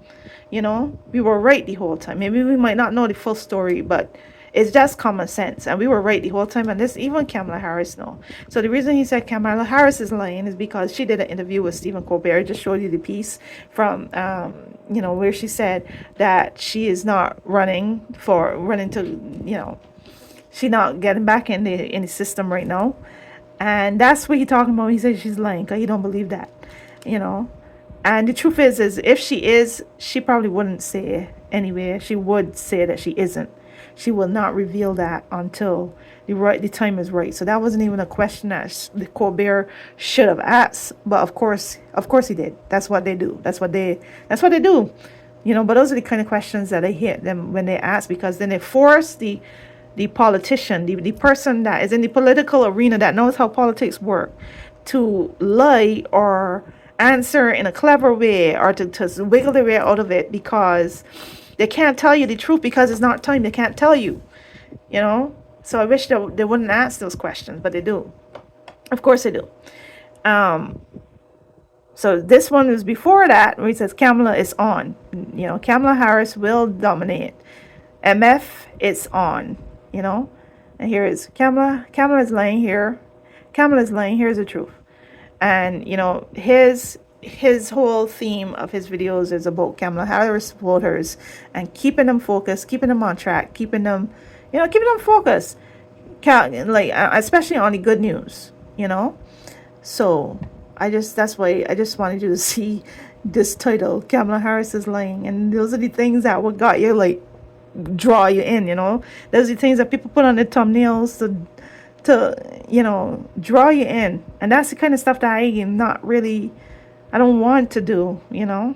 You know, we were right the whole time. Maybe we might not know the full story, but it's just common sense, and we were right the whole time. And this, even Kamala Harris know. So the reason he said Kamala Harris is lying is because she did an interview with Stephen Colbert. I just showed you the piece from, you know, where she said that she is not running to, you know, she not getting back in the system right now, and that's what he talking about. He said she's lying because he don't believe that, you know. And the truth is if she is, she probably wouldn't say it anyway. She would say that she isn't. She will not reveal that until the time is right. So that wasn't even a question that the Colbert should have asked. But of course he did. That's what they do. That's what they do. You know, but those are the kind of questions that they hit them when they ask, because then they force the politician, the person that is in the political arena that knows how politics work, to lie or answer in a clever way, or to wiggle their way out of it, because they can't tell you the truth because it's not time. They can't tell you, you know. So I wish they wouldn't ask those questions, but they do. Of course they do. So this one was before that, where he says Kamala is on. You know, Kamala Harris will dominate. MF, it's on. You know, and here is Kamala. Kamala is lying here. Kamala is lying. Here's the truth. And you know, his whole theme of his videos is about Kamala Harris supporters and keeping them focused, keeping them on track, keeping them focused, like especially on the good news, you know. So that's why I just wanted you to see this title, Kamala Harris is lying, and those are the things that what got you, like, draw you in, you know. Those are the things that people put on their thumbnails to you know, draw you in, and that's the kind of stuff that I don't want to do, you know.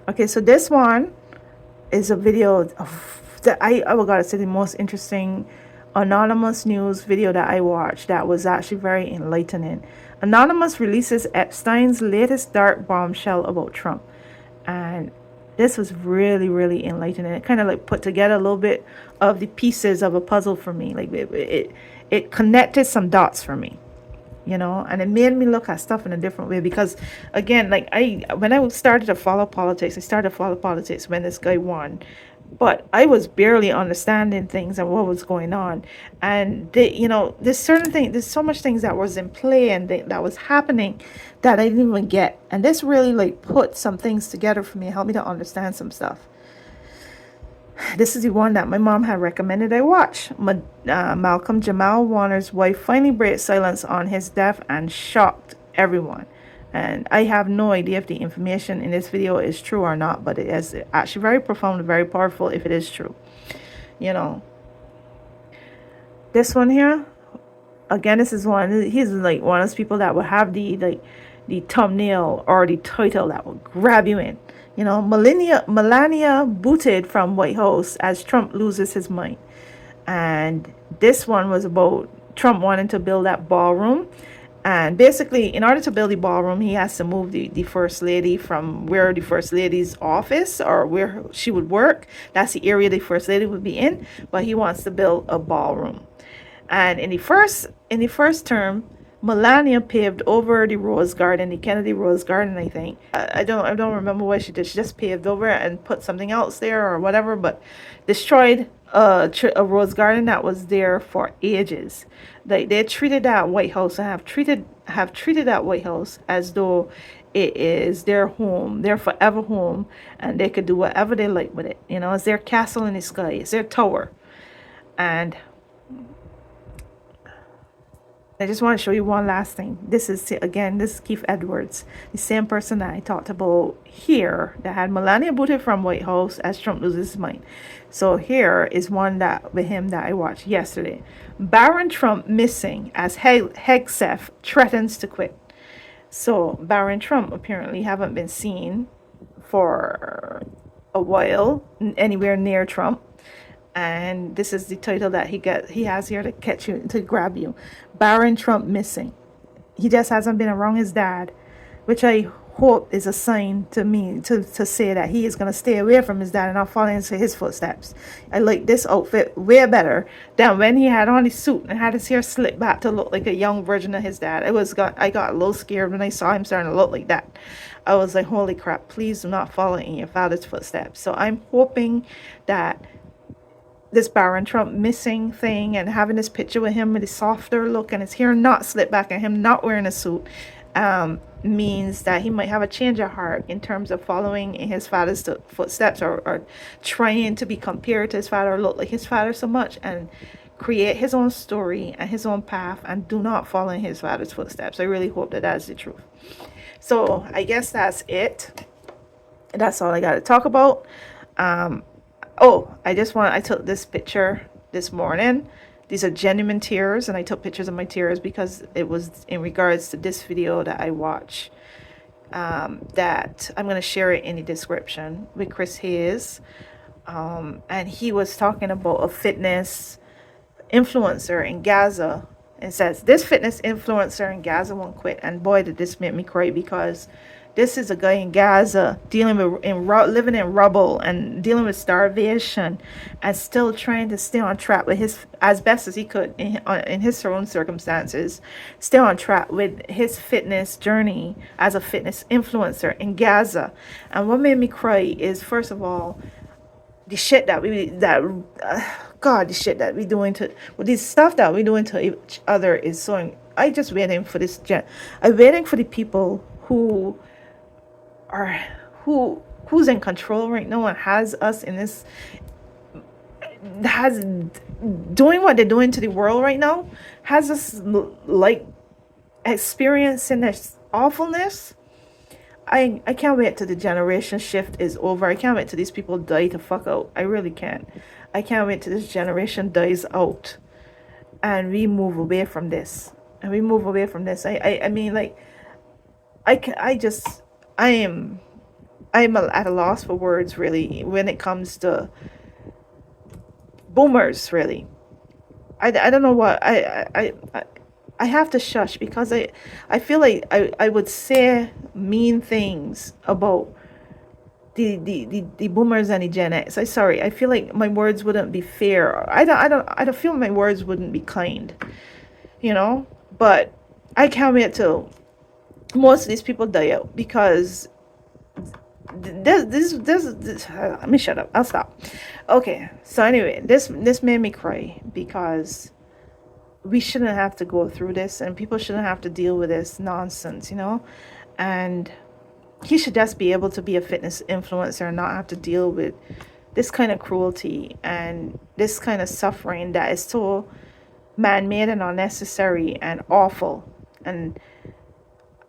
Okay, so this one is a video of that I gotta say, the most interesting anonymous news video that I watched that was actually very enlightening. Anonymous releases Epstein's latest dark bombshell about Trump, and this was really, really enlightening. It kind of like put together a little bit of the pieces of a puzzle for me. Like it connected some dots for me, you know, and it made me look at stuff in a different way. Because again, like when I started to follow politics, when this guy won, but I was barely understanding things and what was going on. And you know, there's so much things that was in play and that was happening that I didn't even get. And this really like put some things together for me, helped me to understand some stuff. This is the one that my mom had recommended I watch. Malcolm Jamal Warner's wife finally breaks silence on his death and shocked everyone. And I have no idea if the information in this video is true or not, but it is actually very profound and very powerful if it is true. You know, this one here, again, he's like one of those people that will have the thumbnail or the title that will grab you in. You know, Melania booted from White House as Trump loses his mind. And this one was about Trump wanting to build that ballroom. And basically, in order to build the ballroom, he has to move the first lady from where the first lady's office or where she would work. That's the area the first lady would be in. But he wants to build a ballroom. And in the first term, Melania paved over the Rose Garden, the Kennedy Rose Garden, I think. I don't remember what she did. She just paved over it and put something else there or whatever, but destroyed a rose garden that was there for ages. They treated that White House and have treated that White House as though it is their home, their forever home, and they could do whatever they like with it. You know, it's their castle in the sky, it's their tower. And I just want to show you one last thing. This is Keith Edwards, the same person that I talked about here that had Melania booted from White House as Trump loses his mind. So here is one that with him that I watched yesterday. Baron Trump missing as Hegseth threatens to quit. So Baron Trump apparently haven't been seen for a while anywhere near Trump. And this is the title that he has here to catch you, to grab you. Baron Trump missing. He just hasn't been around his dad, which I hope is a sign to me to say that he is going to stay away from his dad and not follow into his footsteps. I like this outfit way better than when he had on his suit and had his hair slicked back to look like a young version of his dad. I got a little scared when I saw him starting to look like that. I was like, holy crap, please do not follow in your father's footsteps. So I'm hoping that this Baron Trump missing thing and having this picture with him with his softer look and his hair not slicked back and him not wearing a suit means that he might have a change of heart in terms of following in his father's footsteps or trying to be compared to his father or look like his father so much and create his own story and his own path and do not follow in his father's footsteps. I really hope that that's the truth. So I guess that's it. That's all I got to talk about. I took this picture this morning. These are genuine tears, and I took pictures of my tears because it was in regards to this video that I watched. That I'm going to share it in the description with Chris Hayes. And he was talking about a fitness influencer in Gaza. It says, this fitness influencer in Gaza won't quit. And boy, did this make me cry because this is a guy in Gaza living in rubble and dealing with starvation and still trying to stay on track with his, as best as he could in his own circumstances, stay on track with his fitness journey as a fitness influencer in Gaza. And what made me cry is, first of all, the shit that we doing to, well, this stuff that we doing to each other is so. I just waiting for this. I'm waiting for the people who's in control right now and has us in this, has doing what they're doing to the world right now, has us like experiencing this awfulness. I can't wait till the generation shift is over. I can't wait till these people die to fuck out. I really can't. I can't wait till this generation dies out and we move away from this. I mean, like, I am at a loss for words, really, when it comes to boomers, really. I don't know what I have to shush because I feel like I would say mean things about the boomers and the Gen X. I feel like my words wouldn't be fair. I don't feel my words wouldn't be kind, you know. But I can't wait till most of these people die out because this let me shut up. I'll stop. Okay. So anyway, this made me cry because we shouldn't have to go through this and people shouldn't have to deal with this nonsense, you know. And he should just be able to be a fitness influencer and not have to deal with this kind of cruelty and this kind of suffering that is so man-made and unnecessary and awful. And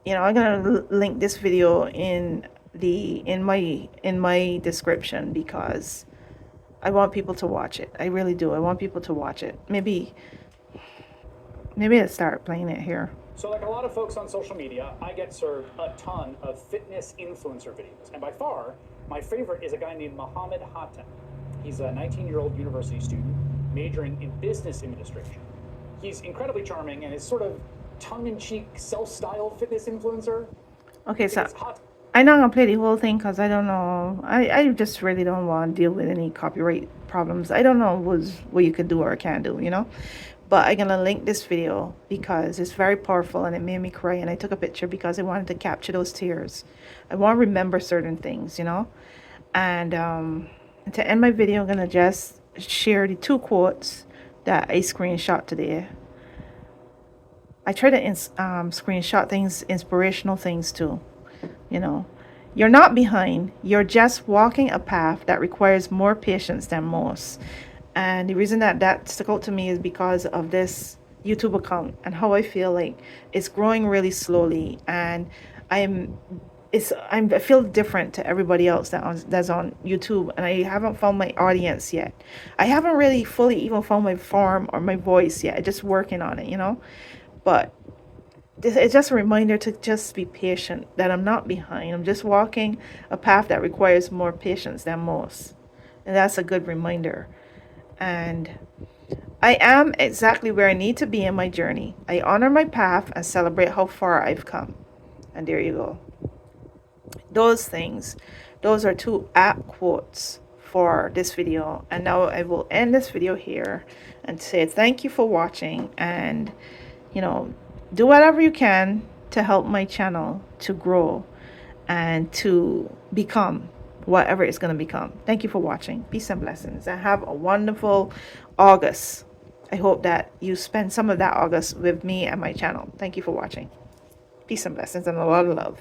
you know, I'm gonna link this video in my description because I want people to watch it. I really do. I want people to watch it. Maybe I'll start playing it here. So like a lot of folks on social media, I get served a ton of fitness influencer videos. And by far, my favorite is a guy named Mohammed Hatem. He's a 19-year-old university student majoring in business administration. He's incredibly charming and is sort of tongue-in-cheek, self-styled fitness influencer. Okay, so I'm not going to play the whole thing because I don't know. I just really don't want to deal with any copyright problems. I don't know what you can do or can't do, you know. But I'm going to link this video because it's very powerful and it made me cry. And I took a picture because I wanted to capture those tears. I want to remember certain things, you know. And to end my video, I'm going to just share the 2 quotes that I screenshot today. I try to screenshot things, inspirational things too, you know. You're not behind. You're just walking a path that requires more patience than most. And the reason that stuck out to me is because of this YouTube account and how I feel like it's growing really slowly. And I feel different to everybody else that's on YouTube. And I haven't found my audience yet. I haven't really fully even found my form or my voice yet. I'm just working on it, you know. But it's just a reminder to just be patient, that I'm not behind. I'm just walking a path that requires more patience than most. And that's a good reminder. And I am exactly where I need to be in my journey. I honor my path and celebrate how far I've come. And there you go. Those are 2 apt quotes for this video. And now I will end this video here and say thank you for watching. And, you know, do whatever you can to help my channel to grow and to become whatever it's going to become. Thank you for watching. Peace and blessings. And have a wonderful August. I hope that you spend some of that August with me and my channel. Thank you for watching. Peace and blessings and a lot of love.